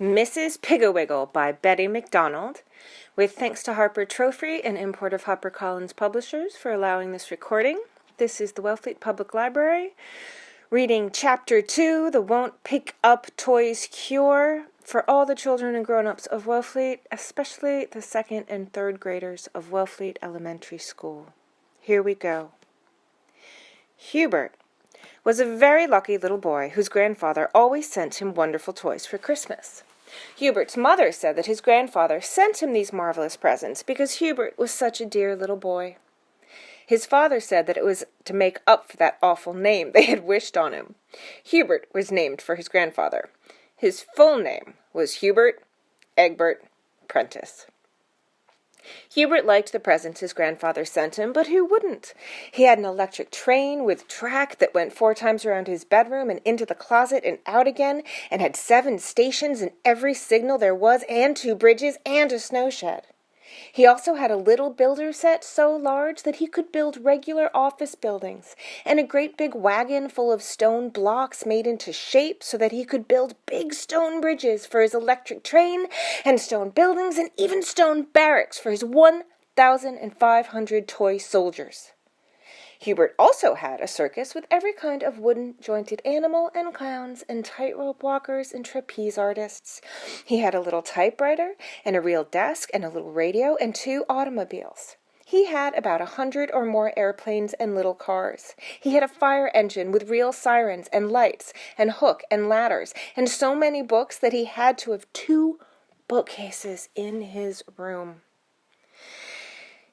Mrs. Piggle-Wiggle by Betty MacDonald, with thanks to Harper Trophy, an import of HarperCollins Publishers, for allowing this recording. This is the Wellfleet Public Library, reading Chapter 2, The Won't Pick Up Toys Cure, for all the children and grown-ups of Wellfleet, especially the second and third graders of Wellfleet Elementary School. Here we go. Hubert was a very lucky little boy whose grandfather always sent him wonderful toys for Christmas. Hubert's mother said that his grandfather sent him these marvelous presents because Hubert was such a dear little boy. His father said that it was to make up for that awful name they had wished on him. Hubert was named for his grandfather. His full name was Hubert Egbert Prentice. Hubert liked the presents his grandfather sent him, but who wouldn't? He had an electric train with track that went 4 times around his bedroom and into the closet and out again, and had 7 stations and every signal there was, and 2 bridges, and a snow shed. He also had a little builder set so large that he could build regular office buildings, and a great big wagon full of stone blocks made into shape so that he could build big stone bridges for his electric train, and stone buildings, and even stone barracks for his 1,500 toy soldiers. Hubert also had a circus with every kind of wooden-jointed animal and clowns and tightrope walkers and trapeze artists. He had a little typewriter and a real desk and a little radio and 2 automobiles. He had about 100 or more airplanes and little cars. He had a fire engine with real sirens and lights and hook and ladders and so many books that he had to have 2 bookcases in his room.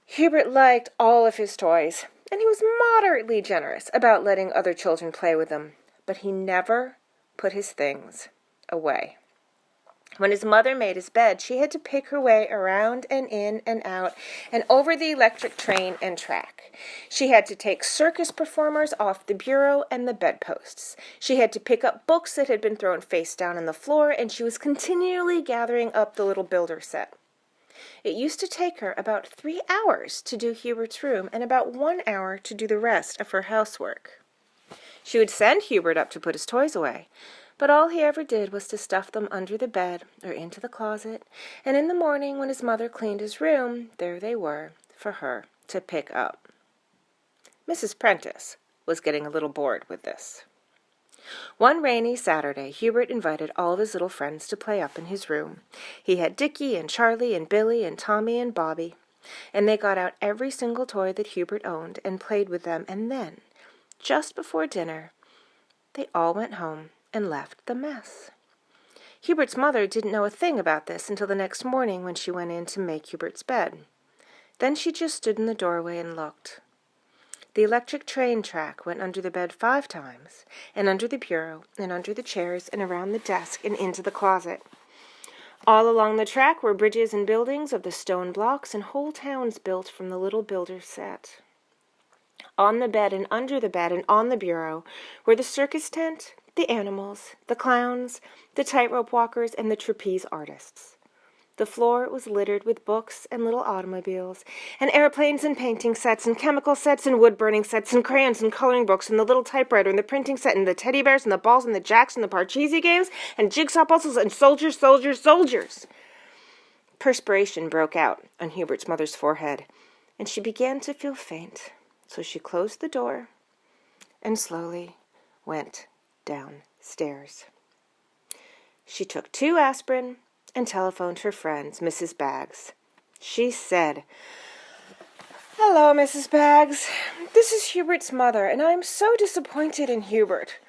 Hubert liked all of his toys, and he was moderately generous about letting other children play with them, but he never put his things away. When his mother made his bed, she had to pick her way around and in and out and over the electric train and track. She had to take circus performers off the bureau and the bedposts. She had to pick up books that had been thrown face down on the floor, and she was continually gathering up the little builder set. It used to take her about 3 hours to do Hubert's room and about 1 hour to do the rest of her housework. She would send Hubert up to put his toys away, but all he ever did was to stuff them under the bed or into the closet, and in the morning when his mother cleaned his room, there they were for her to pick up. Mrs. Prentice was getting a little bored with this. One rainy Saturday, Hubert invited all of his little friends to play up in his room. He had Dickie and Charlie and Billy and Tommy and Bobby, and they got out every single toy that Hubert owned and played with them, and then, just before dinner, they all went home and left the mess. Hubert's mother didn't know a thing about this until the next morning when she went in to make Hubert's bed. Then she just stood in the doorway and looked. The electric train track went under the bed 5 times, and under the bureau, and under the chairs, and around the desk, and into the closet. All along the track were bridges and buildings of the stone blocks, and whole towns built from the little builder's set. On the bed, and under the bed, and on the bureau were the circus tent, the animals, the clowns, the tightrope walkers, and the trapeze artists. The floor was littered with books and little automobiles, and airplanes and painting sets and chemical sets and wood-burning sets and crayons and coloring books and the little typewriter and the printing set and the teddy bears and the balls and the jacks and the Parcheesi games and jigsaw puzzles and soldiers, soldiers, soldiers. Perspiration broke out on Hubert's mother's forehead, and she began to feel faint, so she closed the door and slowly went downstairs. She took 2 aspirin and telephoned her friend, Mrs. Baggs. She said, "Hello, Mrs. Baggs. This is Hubert's mother, and I am so disappointed in Hubert.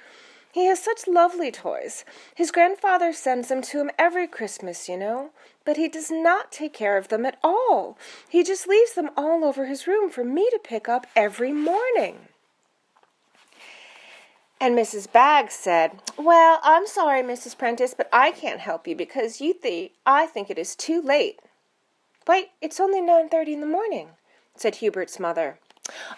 He has such lovely toys. His grandfather sends them to him every Christmas, you know, but he does not take care of them at all. He just leaves them all over his room for me to pick up every morning." And Mrs. Baggs said, "Well, I'm sorry, Mrs. Prentice, but I can't help you because I think it is too late." "Wait, it's only 9:30 in the morning," said Hubert's mother.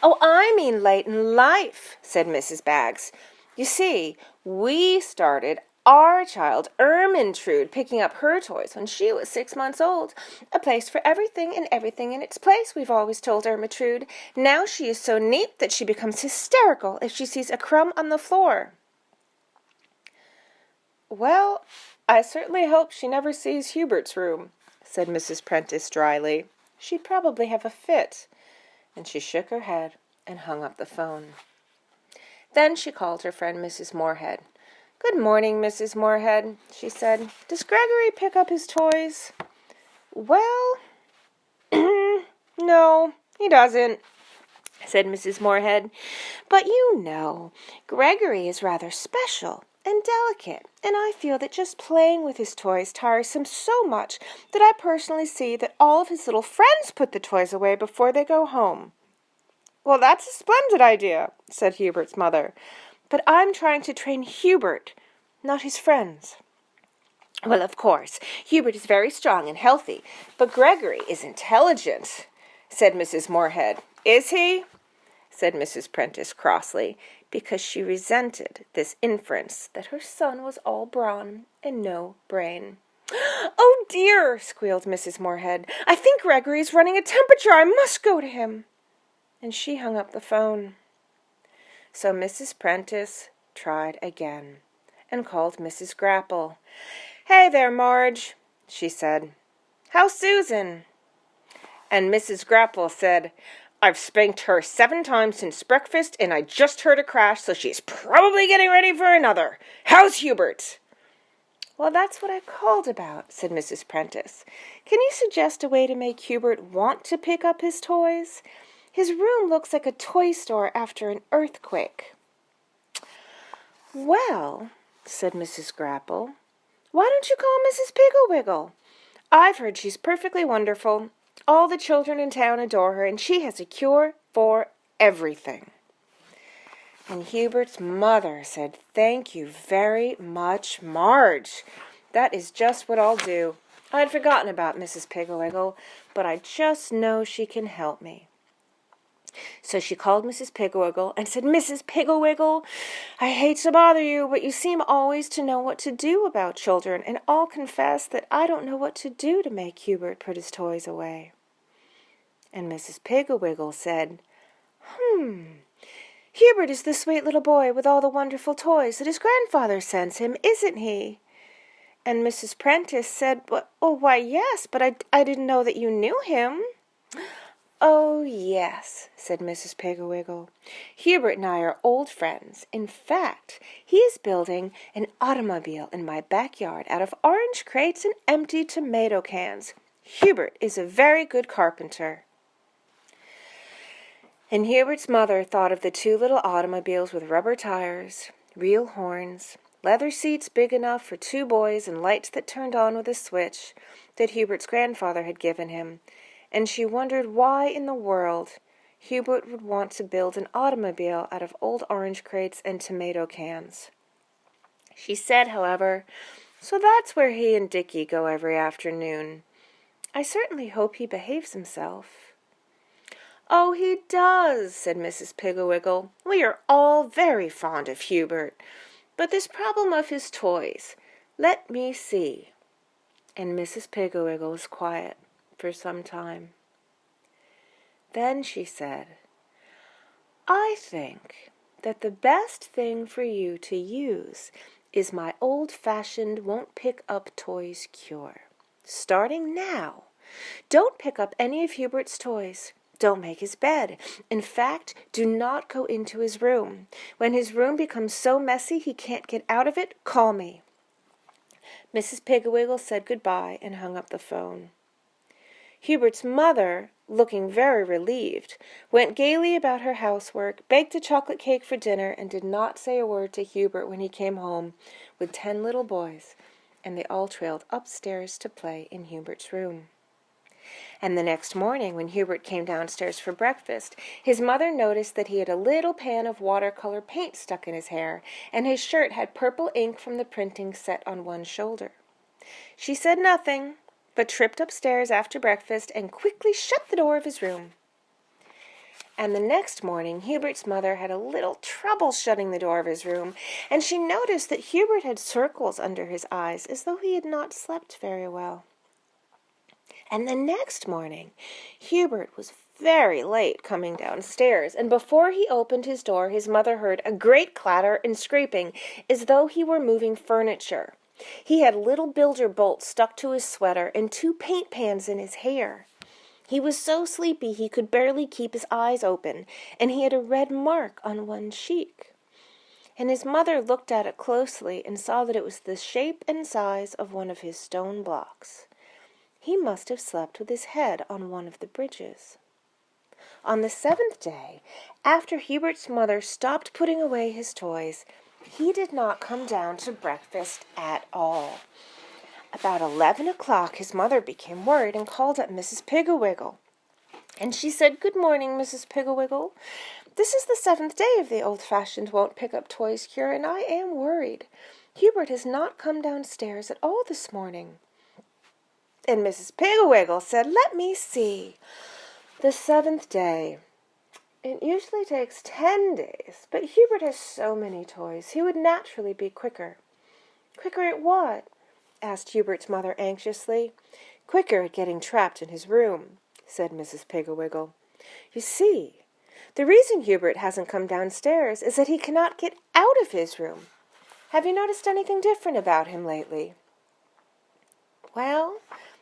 "Oh, I mean late in life," said Mrs. Baggs. "You see, we started our child, Ermintrude, picking up her toys when she was 6 months old. A place for everything and everything in its place, we've always told Ermintrude. Now she is so neat that she becomes hysterical if she sees a crumb on the floor." "Well, "I certainly hope she never sees Hubert's room," said Mrs. Prentice dryly. "She'd probably have a fit." And she shook her head and hung up the phone. Then she called her friend Mrs. Morehead. "Good morning, Mrs. Morehead," she said. "Does Gregory pick up his toys?" "Well, no, he doesn't," said Mrs. Morehead. "But you know, Gregory is rather special and delicate, and I feel that just playing with his toys tires him so much that I personally see that all of his little friends put the toys away before they go home." "Well, that's a splendid idea," said Hubert's mother. "But I'm trying to train Hubert, not his friends." "Well, of course, Hubert is very strong and healthy, but Gregory is intelligent," said Mrs. Morehead. "Is he?" said Mrs. Prentice crossly, because she resented this inference that her son was all brawn and no brain. "Oh, dear," squealed Mrs. Morehead. "I think Gregory is running a temperature. I must go to him." And she hung up the phone. So Mrs. Prentice tried again and called Mrs. Grapple. "Hey there, Marge," she said. "How's Susan?" And Mrs. Grapple said, "I've spanked her 7 times since breakfast, and I just heard a crash, so she's probably getting ready for another. How's Hubert?" "Well, that's what I called about," said Mrs. Prentice. "Can you suggest a way to make Hubert want to pick up his toys? His room looks like a toy store after an earthquake." "Well," said Mrs. Grapple, "why don't you call Mrs. Piggle-Wiggle? I've heard she's perfectly wonderful. All the children in town adore her, and she has a cure for everything." And Hubert's mother said, "Thank you very much, Marge. That is just what I'll do. I had forgotten about Mrs. Piggle-Wiggle, but I just know she can help me." So she called Mrs. Piggle-Wiggle and said, "Mrs. Piggle-Wiggle, I hate to bother you, but you seem always to know what to do about children, and I'll confess that I don't know what to do to make Hubert put his toys away." And Mrs. Piggle-Wiggle said, "Hubert is the sweet little boy with all the wonderful toys that his grandfather sends him, isn't he?" And Mrs. Prentice said, "Oh, why, yes, but I didn't know that you knew him." "Oh, yes," said Mrs. Piggle-Wiggle. "Hubert and I are old friends. In fact, he is building an automobile in my backyard out of orange crates and empty tomato cans. Hubert is a very good carpenter." And Hubert's mother thought of the 2 little automobiles with rubber tires, real horns, leather seats big enough for 2 boys, and lights that turned on with a switch that Hubert's grandfather had given him, and she wondered why in the world Hubert would want to build an automobile out of old orange crates and tomato cans. She said, however, "So that's where he and Dickie go every afternoon. I certainly hope he behaves himself." "Oh, he does," said Mrs. Piggle-Wiggle. "We are all very fond of Hubert. But this problem of his toys, let me see." And Mrs. Piggle-Wiggle was quiet for some time. Then she said, "I think that the best thing for you to use is my old-fashioned won't-pick-up-toys cure. Starting now, don't pick up any of Hubert's toys. Don't make his bed. In fact, do not go into his room. When his room becomes so messy he can't get out of it, call me." Mrs. Piggle-Wiggle said goodbye and hung up the phone. Hubert's mother, looking very relieved, went gaily about her housework, baked a chocolate cake for dinner, and did not say a word to Hubert when he came home with 10 little boys, and they all trailed upstairs to play in Hubert's room. And the next morning, when Hubert came downstairs for breakfast, his mother noticed that he had a little pan of watercolor paint stuck in his hair, and his shirt had purple ink from the printing set on one shoulder. She said nothing, but tripped upstairs after breakfast and quickly shut the door of his room. And the next morning, Hubert's mother had a little trouble shutting the door of his room, and she noticed that Hubert had circles under his eyes, as though he had not slept very well. And the next morning, Hubert was very late coming downstairs, and before he opened his door, his mother heard a great clatter and scraping, as though he were moving furniture. He had little bilger bolts stuck to his sweater and 2 paint pans in his hair. He was so sleepy he could barely keep his eyes open, and he had a red mark on one cheek. And his mother looked at it closely and saw that it was the shape and size of one of his stone blocks. He must have slept with his head on one of the bridges. On the 7th day, after Hubert's mother stopped putting away his toys, he did not come down to breakfast at all. About 11 o'clock, his mother became worried and called up Mrs. Piggle-Wiggle. And she said, "Good morning, Mrs. Piggle-Wiggle. This is the 7th day of the old-fashioned won't-pick-up toys cure, and I am worried. Hubert has not come downstairs at all this morning." And Mrs. Piggle-Wiggle said, "Let me see. The 7th day. It usually takes 10 days, but Hubert has so many toys, he would naturally be quicker." "Quicker at what?" asked Hubert's mother anxiously. "Quicker at getting trapped in his room," said Mrs. Piggle-Wiggle. "You see, the reason Hubert hasn't come downstairs is that he cannot get out of his room. Have you noticed anything different about him lately?" "Well,"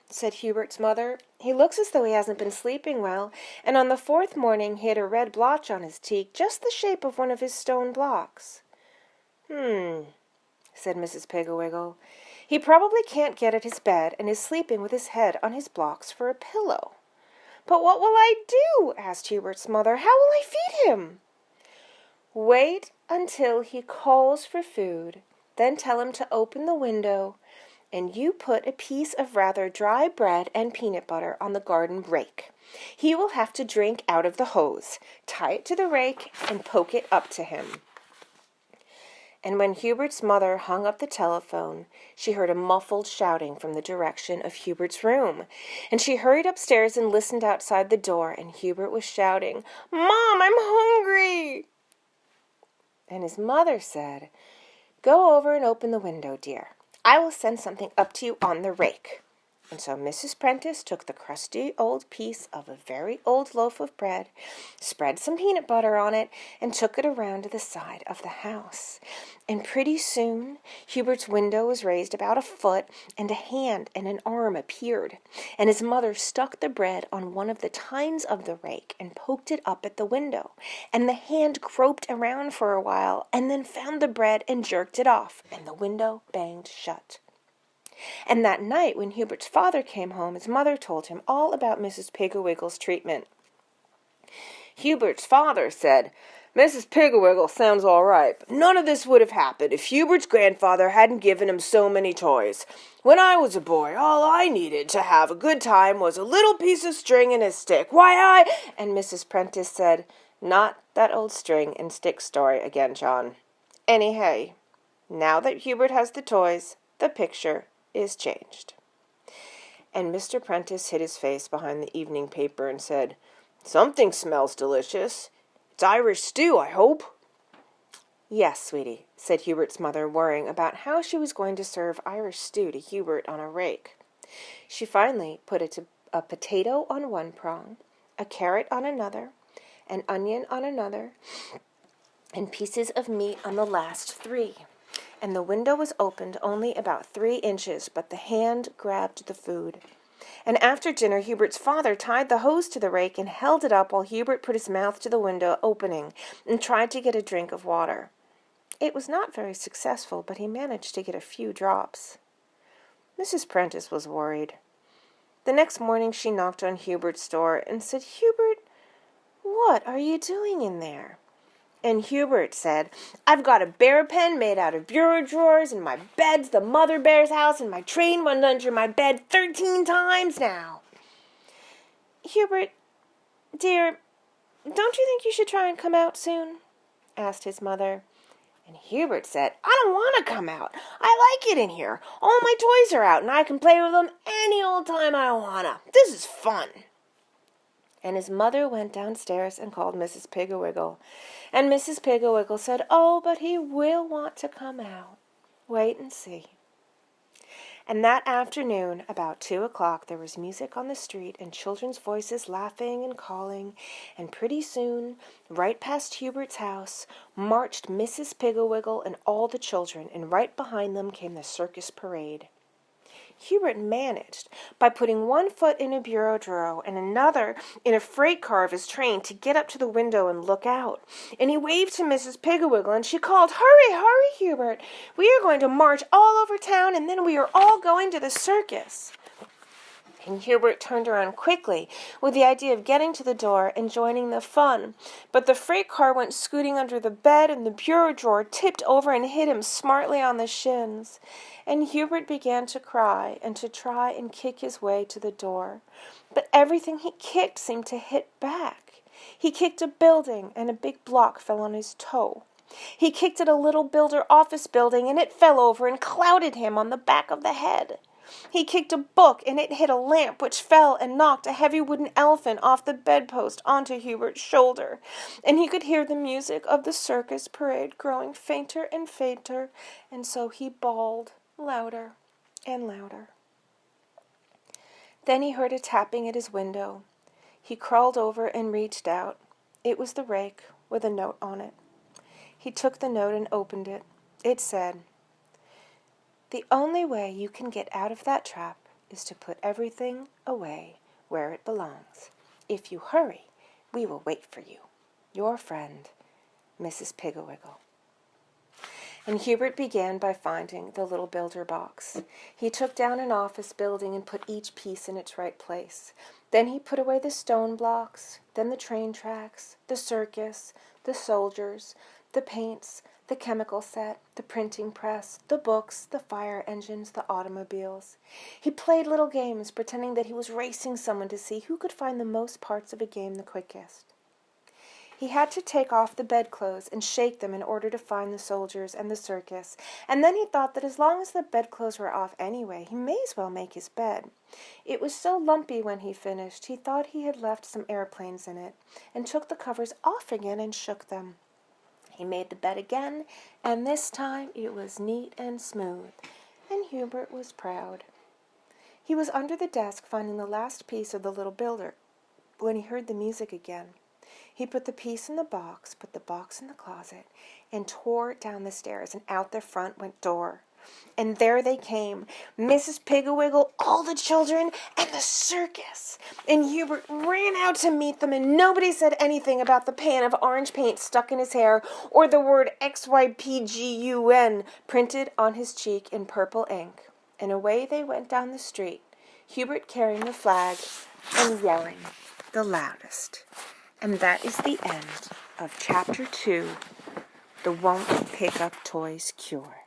said Hubert's mother, "he looks as though he hasn't been sleeping well, and on the 4th morning he had a red blotch on his cheek, just the shape of one of his stone blocks." Said Mrs. Piggle-Wiggle. "He probably can't get at his bed and is sleeping with his head on his blocks for a pillow." "But what will I do?" asked Hubert's mother. "How will I feed him?" "Wait until he calls for food, then tell him to open the window, and you put a piece of rather dry bread and peanut butter on the garden rake. He will have to drink out of the hose. Tie it to the rake and poke it up to him." And when Hubert's mother hung up the telephone, she heard a muffled shouting from the direction of Hubert's room. And she hurried upstairs and listened outside the door, and Hubert was shouting, "Mom, I'm hungry!" And his mother said, "Go over and open the window, dear. I will send something up to you on the rake." And so Mrs. Prentice took the crusty old piece of a very old loaf of bread, spread some peanut butter on it, and took it around to the side of the house. And pretty soon Hubert's window was raised about a foot, and a hand and an arm appeared. And his mother stuck the bread on one of the tines of the rake and poked it up at the window. And the hand groped around for a while, and then found the bread and jerked it off, and the window banged shut. And that night, when Hubert's father came home, his mother told him all about Mrs. Piggle-Wiggle's treatment. Hubert's father said, "Mrs. Piggle-Wiggle sounds all right, but none of this would have happened if Hubert's grandfather hadn't given him so many toys. When I was a boy, all I needed to have a good time was a little piece of string and a stick. And Mrs. Prentice said, "Not that old string and stick story again, John. Anyhow, now that Hubert has the toys, the picture is changed." And Mr. Prentice hid his face behind the evening paper and said, "Something smells delicious. It's Irish stew, I hope." "Yes, sweetie," said Hubert's mother, worrying about how she was going to serve Irish stew to Hubert on a rake. She finally put a potato on one prong, a carrot on another, an onion on another, and pieces of meat on the last 3. And the window was opened only about 3 inches, but the hand grabbed the food. And after dinner, Hubert's father tied the hose to the rake and held it up while Hubert put his mouth to the window opening and tried to get a drink of water. It was not very successful, but he managed to get a few drops. Mrs. Prentice was worried. The next morning she knocked on Hubert's door and said, "Hubert, what are you doing in there?" And Hubert said, "I've got a bear pen made out of bureau drawers, and my bed's the mother bear's house, and my train went under my bed 13 times now." "Hubert, dear, don't you think you should try and come out soon?" asked his mother. And Hubert said, "I don't want to come out. I like it in here. All my toys are out, and I can play with them any old time I wanna. This is fun." And his mother went downstairs and called Mrs. Piggle-Wiggle. And Mrs. Piggle-Wiggle said, "Oh, but he will want to come out. Wait and see." And that afternoon, about 2 o'clock, there was music on the street and children's voices laughing and calling, and pretty soon, right past Hubert's house, marched Mrs. Piggle-Wiggle and all the children, and right behind them came the circus parade. Hubert managed, by putting one foot in a bureau drawer and another in a freight car of his train, to get up to the window and look out. And he waved to Mrs. Piggle-Wiggle, and she called, "Hurry, hurry, Hubert! We are going to march all over town, and then we are all going to the circus." And Hubert turned around quickly with the idea of getting to the door and joining the fun. But the freight car went scooting under the bed, and the bureau drawer tipped over and hit him smartly on the shins. And Hubert began to cry and to try and kick his way to the door. But everything he kicked seemed to hit back. He kicked a building, and a big block fell on his toe. He kicked at a little builder office building, and it fell over and clouted him on the back of the head. He kicked a book, and it hit a lamp, which fell and knocked a heavy wooden elephant off the bedpost onto Hubert's shoulder. And he could hear the music of the circus parade growing fainter and fainter, and so he bawled louder and louder. Then he heard a tapping at his window. He crawled over and reached out. It was the Rake, with a note on it. He took the note and opened it. It said, "The only way you can get out of that trap is to put everything away where it belongs. If you hurry, we will wait for you. Your friend, Mrs. Piggle-Wiggle." And Hubert began by finding the little builder box. He took down an office building and put each piece in its right place. Then he put away the stone blocks, then the train tracks, the circus, the soldiers, the paints, the chemical set, the printing press, the books, the fire engines, the automobiles. He played little games, pretending that he was racing someone to see who could find the most parts of a game the quickest. He had to take off the bedclothes and shake them in order to find the soldiers and the circus, and then he thought that as long as the bedclothes were off anyway, he may as well make his bed. It was so lumpy when he finished, he thought he had left some airplanes in it, and took the covers off again and shook them. He made the bed again, and this time it was neat and smooth, and Hubert was proud. He was under the desk finding the last piece of the little builder when he heard the music again. He put the piece in the box, put the box in the closet, and tore down the stairs, and out the front went door. And there they came, Mrs. Piggle-Wiggle, all the children, and the circus. And Hubert ran out to meet them, and nobody said anything about the pan of orange paint stuck in his hair, or the word XYPGUN printed on his cheek in purple ink. And away they went down the street, Hubert carrying the flag and yelling the loudest. And that is the end of Chapter 2, The Won't Pick Up Toys Cure.